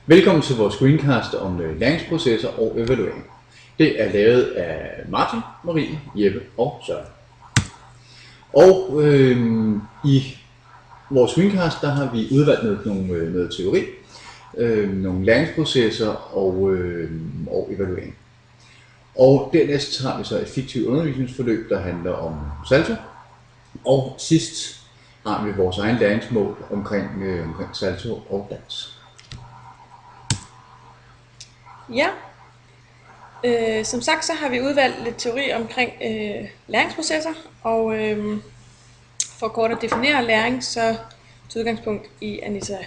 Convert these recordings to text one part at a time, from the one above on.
Velkommen til vores screencast om læringsprocesser og evaluering. Det er lavet af Martin, Marie, Jeppe og Søren. Og i vores screencast der har vi udvalgt noget teori, nogle læringsprocesser og evaluering. Og dernæst har vi så et fiktivt undervisningsforløb, der handler om Salto. Og sidst har vi vores egen læringsmål omkring Salto og dans. Ja, som sagt så har vi udvalgt lidt teori omkring læringsprocesser, og for kort at definere læring, så til udgangspunkt i Anita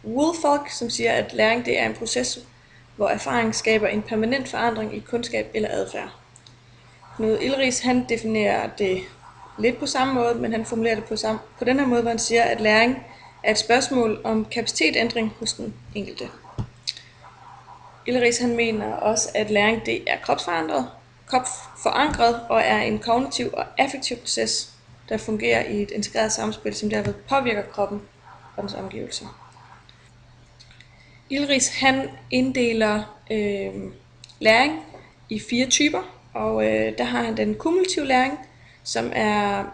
Woolfolk, som siger, at læring det er en proces, hvor erfaring skaber en permanent forandring i kundskab eller adfærd. Knud Ilris han definerer det lidt på samme måde, men han formulerer det på den her måde, hvor han siger, at læring er et spørgsmål om kapacitetsændring hos den enkelte. Ilris han mener også, at læring det er kropsforankret og er en kognitiv og affektiv proces, der fungerer i et integreret samspil, som derved påvirker kroppen og dens omgivelser. Ilris han inddeler læring i 4 typer, og der har han den kumulative læring, som er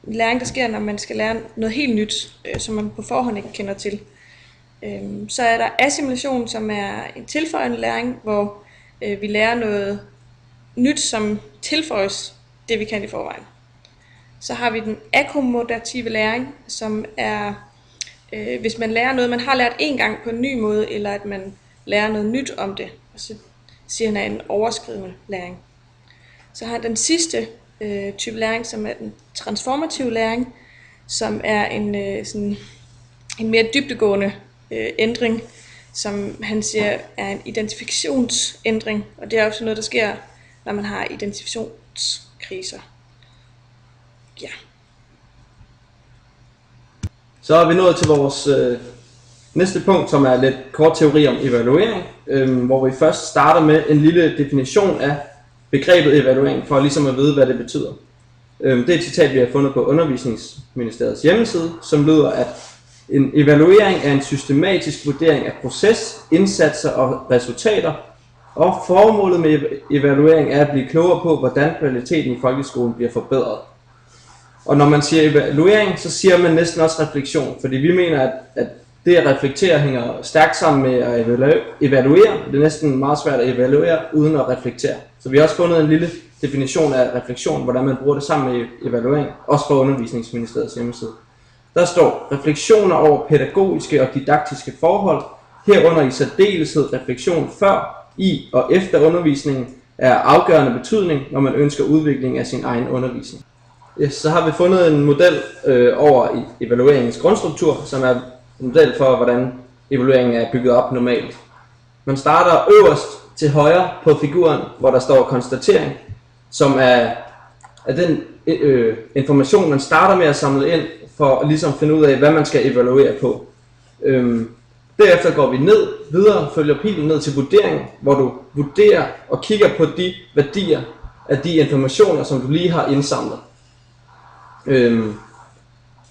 læring, der sker, når man skal lære noget helt nyt, som man på forhånd ikke kender til. Så er der assimilation, som er en tilføjende læring, hvor vi lærer noget nyt, som tilføjes det, vi kan i forvejen. Så har vi den akkomodative læring, som er, hvis man lærer noget, man har lært en gang på en ny måde, eller at man lærer noget nyt om det. Og så siger han, at en overskridende læring. Så har den sidste type læring, som er den transformative læring, som er en mere dybdegående ændring, som han siger er en identifikationsændring, og det er også noget, der sker, når man har identifikationskriser. Ja. Så er vi nået til vores næste punkt, som er lidt kort teori om evaluering, hvor vi først starter med en lille definition af begrebet evaluering, for ligesom at vide, hvad det betyder. Det er et citat, vi har fundet på Undervisningsministeriets hjemmeside, som lyder, at en evaluering er en systematisk vurdering af proces, indsatser og resultater, og formålet med evaluering er at blive klogere på, hvordan kvaliteten i folkeskolen bliver forbedret. Og når man siger evaluering, så siger man næsten også refleksion, fordi vi mener, at det at reflektere hænger stærkt sammen med at evaluere. Det er næsten meget svært at evaluere uden at reflektere. Så vi har også fundet en lille definition af refleksion, hvordan man bruger det sammen med evaluering, også på Undervisningsministeriets hjemmeside. Der står refleksioner over pædagogiske og didaktiske forhold, herunder i særdeleshed refleksion før, i og efter undervisningen er afgørende betydning, når man ønsker udvikling af sin egen undervisning. Yes, så har vi fundet en model over evalueringens grundstruktur, som er en model for, hvordan evalueringen er bygget op normalt. Man starter øverst til højre på figuren, hvor der står konstatering, som er den information, man starter med at samle ind, for at ligesom finde ud af, hvad man skal evaluere på. Derefter går vi videre, følger pilen ned til vurdering, hvor du vurderer og kigger på de værdier af de informationer, som du lige har indsamlet.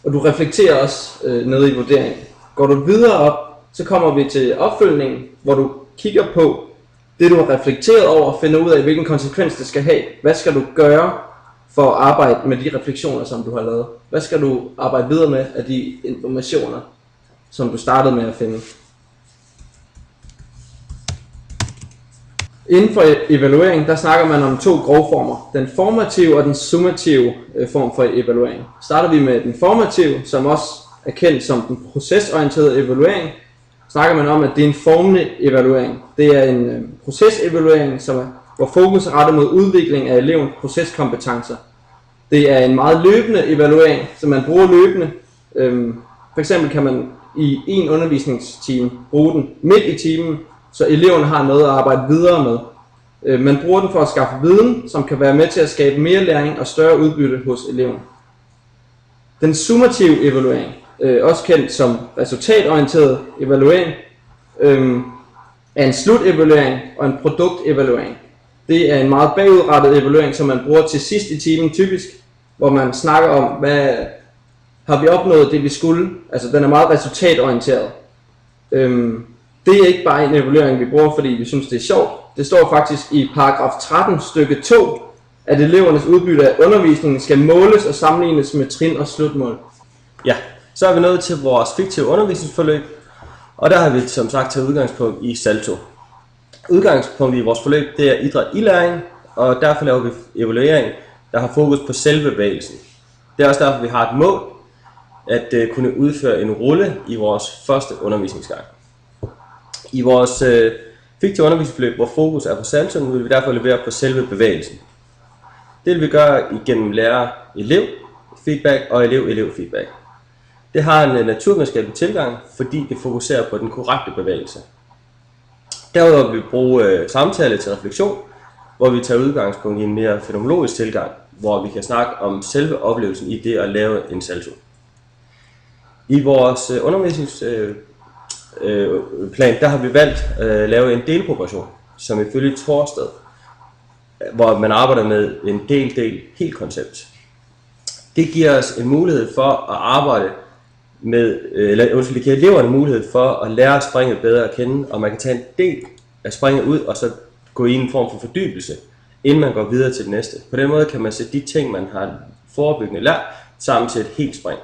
Og du reflekterer også nede i vurderingen. Går du videre op, så kommer vi til opfølgningen, hvor du kigger på det, du har reflekteret over, og finder ud af, hvilken konsekvens det skal have. Hvad skal du gøre for at arbejde med de refleksioner, som du har lavet? Hvad skal du arbejde videre med af de informationer, som du startede med at finde? Inden for evaluering, der snakker man om 2 grovformer. Den formative og den summative form for evaluering. Starter vi med den formative, som også er kendt som den procesorienterede evaluering, snakker man om, at det er en formelig evaluering. Det er en procesevaluering, hvor fokus er rettet mod udvikling af elevens proceskompetencer. Det er en meget løbende evaluering, som man bruger løbende. For eksempel kan man i en undervisningstime bruge den midt i timen, så eleverne har noget at arbejde videre med. Man bruger den for at skaffe viden, som kan være med til at skabe mere læring og større udbytte hos eleven. Den summative evaluering, også kendt som resultatorienteret evaluering, er en slutevaluering og en produktevaluering. Det er en meget bagudrettet evaluering, som man bruger til sidst i timen typisk, hvor man snakker om, hvad har vi opnået det vi skulle. Altså den er meget resultatorienteret. Det er ikke bare en evaluering, vi bruger, fordi vi synes, det er sjovt. Det står faktisk i paragraf 13 stykke 2, at elevernes udbytte af undervisningen skal måles og sammenlignes med trin og slutmål. Ja, så er vi nået til vores fiktive undervisningsforløb, og der har vi som sagt taget udgangspunkt i Salto. Udgangspunktet i vores forløb, det er idræt i læring, og derfor laver vi evaluering, der har fokus på selve bevægelsen. Det er også derfor, vi har et mål, at kunne udføre en rulle i vores første undervisningsgang. I vores fiktive undervisningsforløb, hvor fokus er på Salto, vil vi derfor levere på selve bevægelsen. Det vil vi gøre igennem lærer-elev-feedback og elev-elev-feedback. Det har en naturvidenskabelig tilgang, fordi det fokuserer på den korrekte bevægelse. Derudover vil vi bruge samtale til refleksion, hvor vi tager udgangspunkt i en mere fænomenologisk tilgang, hvor vi kan snakke om selve oplevelsen i det at lave en salto. I vores undervisningsplan, der har vi valgt at lave en delprogression, som ifølge Thorsted, hvor man arbejder med en del-helt koncept. Det giver os en mulighed for at arbejde med, det giver eleverne mulighed for at lære springet bedre at kende, og man kan tage en del af springet ud, og så gå i en form for fordybelse, inden man går videre til det næste. På den måde kan man sætte de ting, man har forebyggende lært, sammen til et helt spring.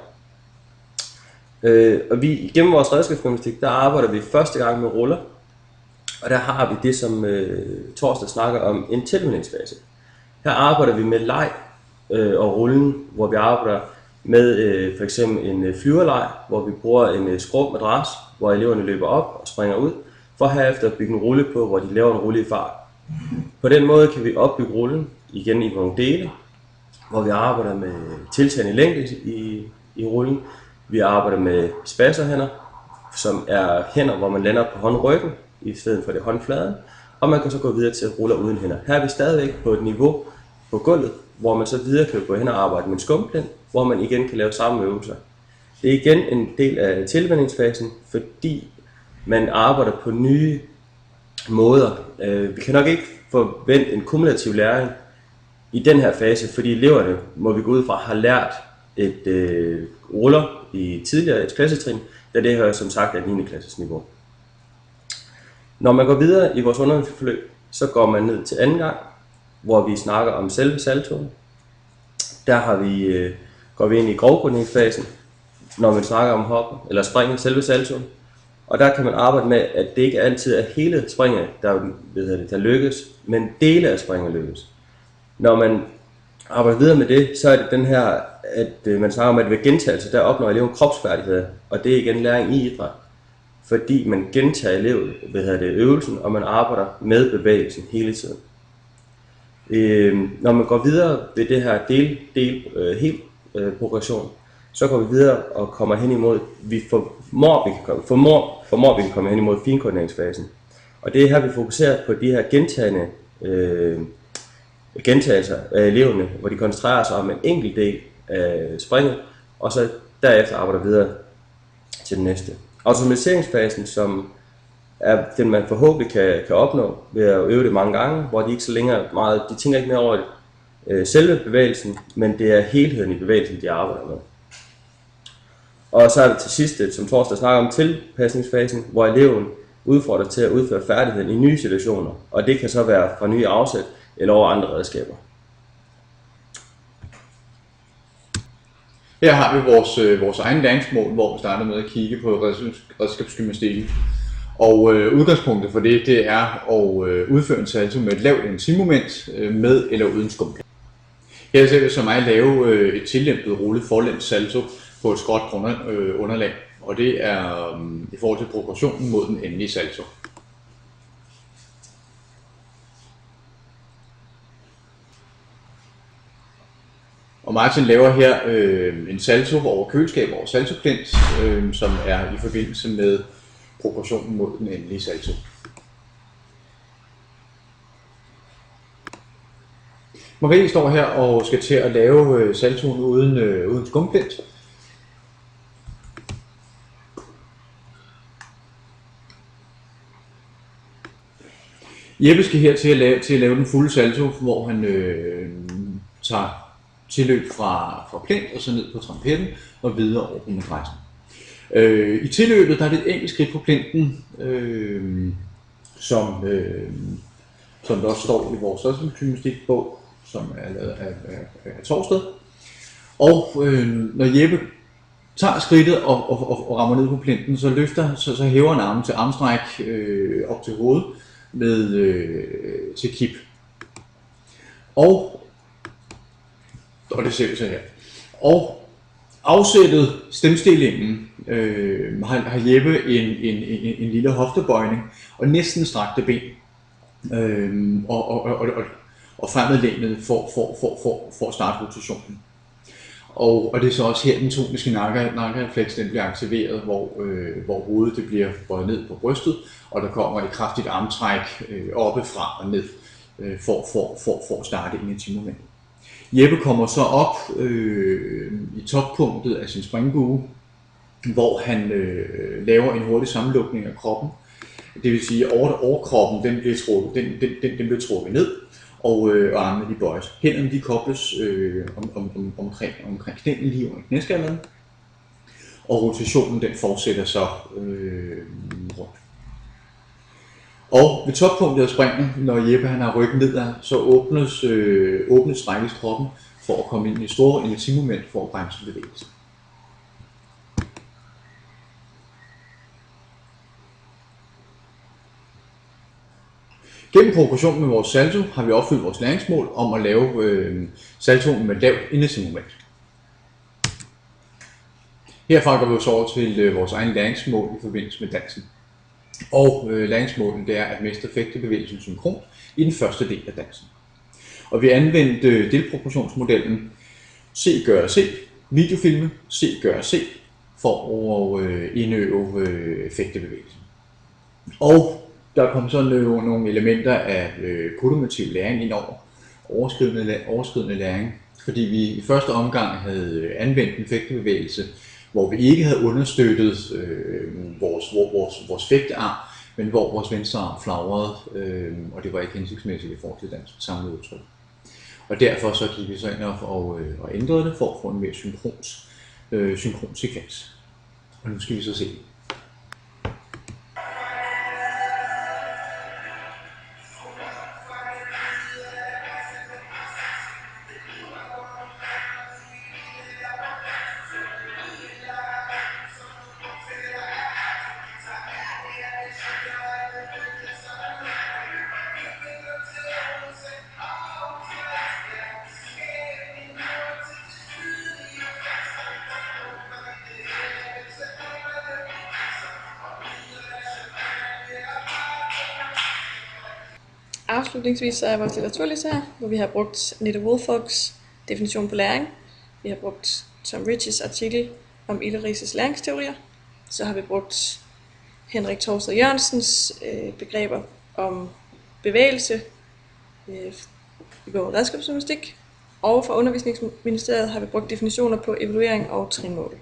Og gennem vores redskabsgymnastik, der arbejder vi første gang med ruller, og der har vi det, som Torsdag snakker om, en tilvændingsfase. Her arbejder vi med leg og rullen, hvor vi arbejder med for eksempel en flyverleg, hvor vi bruger en skrub madras, hvor eleverne løber op og springer ud, for herefter at bygge en rulle på, hvor de laver en rulle i fart. På den måde kan vi opbygge rullen igen i nogle dele, hvor vi arbejder med tiltagende længde i rullen. Vi arbejder med spasserhænder, som er hænder, hvor man lander på håndryggen i stedet for det håndfladen, og man kan så gå videre til ruller uden hænder. Her er vi stadigvæk på et niveau på gulvet, hvor man så videre kan gå hen og arbejde med en skumpind, hvor man igen kan lave samme øvelser. Det er igen en del af tilvændingsfasen, fordi man arbejder på nye måder. Vi kan nok ikke forvente en kumulativ læring i den her fase, fordi eleverne, må vi gå ud fra, har lært et ruller i tidligere et klassetrin, da det her som sagt er 9. klasses niveau. Når man går videre i vores undervisningsforløb, så går man ned til anden gang, hvor vi snakker om selve saltoen. Der går vi ind i grovkoordineringsfasen, når man snakker om hoppen eller springet selve saltoen. Og der kan man arbejde med, at det ikke altid er hele springet, der lykkes, men dele af springet lykkes. Når man arbejder videre med det, så er det den her, at man snakker om, at ved gentagelse, der opnår eleven kropsfærdigheder, og det er igen læring i idræt. Fordi man gentager øvelsen, og man arbejder med bevægelsen hele tiden. Når man går videre ved det her helt progression, så går vi videre og kommer hen imod, vi formår vi kan komme hen imod finkoordineringsfasen. Og det er her, vi fokuserer på de her gentagelser af eleverne, hvor de koncentrerer sig om en enkelt del af springet, og så derefter arbejder videre til den næste. Automatiseringsfasen, som er den, man forhåbentlig kan opnå ved at øve det mange gange, hvor de ikke så længere meget, de tænker ikke mere over selve bevægelsen, men det er helheden i bevægelsen, de arbejder med. Og så er det til sidst, som Torsdag snakker om, tilpasningsfasen, hvor eleven udfordrer til at udføre færdigheden i nye situationer, og det kan så være fra nye afsæt eller over andre redskaber. Her har vi vores egen læringsmål, hvor vi starter med at kigge på redskabsgymnastikken. Og udgangspunktet for det er at udføre en salto med et lavt energimoment med eller uden skumpind. Her ser vi så mig lave et tillempet rulle forlæns salto på et skråt underlag, og det er i forhold til progressionen mod den endelige salto. Og Martin laver her en salto over køleskab over saltoplint, som er i forbindelse med progressionen mod den endelige salto. Marie står her og skal til at lave saltoen uden skumplint. Jeppe skal her til at lave den fulde salto, hvor han tager tilløb fra plint og så ned på trampetten og videre over på madrassen. I tilløbet der er det et enkelt skridt på plinten, som der også står i vores gymnastikbog, som er lavet af Torsted. Og når Jeppe tager skridtet og rammer ned på plinten, så hæver han armen til armstræk op til hovedet til kip. Og det ser vi så her. Og afsættet stemstillingen har Jeppe en lille hoftebøjning og næsten strakte ben. Og fremadlænet for at starte rotationen. Og det er så også her den toniske nakkerefleks den bliver aktiveret, hvor hovedet det bliver bøjet ned på brystet, og der kommer et kraftigt armtræk oppefra og ned for at starte initialmomentet. Jeppe kommer så op i toppunktet af sin springbue, hvor han laver en hurtig sammenlukning af kroppen. Det vil sige, at overkroppen den bliver trukket ned, og armene de bøjes. Hænderne de kobles omkring knæene lige under knæskallen, og rotationen den fortsætter så rundt. Og ved toppunktet af springen, når Jeppe han har ryggen nedad, så åbnes strækkes kroppen for at komme ind i et stort inertimoment for at bremse bevægelsen. Gennem progression med vores salto har vi opfyldt vores læringsmål om at lave saltoen med lavt inertimoment. Herfra går vi så over til vores egen læringsmål i forbindelse med dansen. Og læringsmålet det er at mestre fægtebevægelsen synkront i den første del af dansen. Og vi anvendte delproportionsmodellen se, gøre, se, videofilme, se, gøre, se for at indøve fægtebevægelsen. Og der kom så nogle elementer af koordinativ læring ind over overskridende læring, fordi vi i første omgang havde anvendt en fægtebevægelse, hvor vi ikke havde understøttet vores fægtearm, men hvor vores venstre arm flagrede, og det var ikke hensigtsmæssigt i forhold til dansk samlede udtryk. Og derfor så gik vi så ind og ændrede det for at få en mere synkron sekvens. Og nu skal vi så se. Afslutningsvis så er vores litteraturliste her, hvor vi har brugt Nita Woolfolks definition på læring. Vi har brugt Tom Ritcheys artikel om Ilderis' læringsteorier. Så har vi brugt Henrik Torsted Jørgensens begreber om bevægelse i bogen Redskabsgymnastik. Og fra Undervisningsministeriet har vi brugt definitioner på evaluering og trinmål.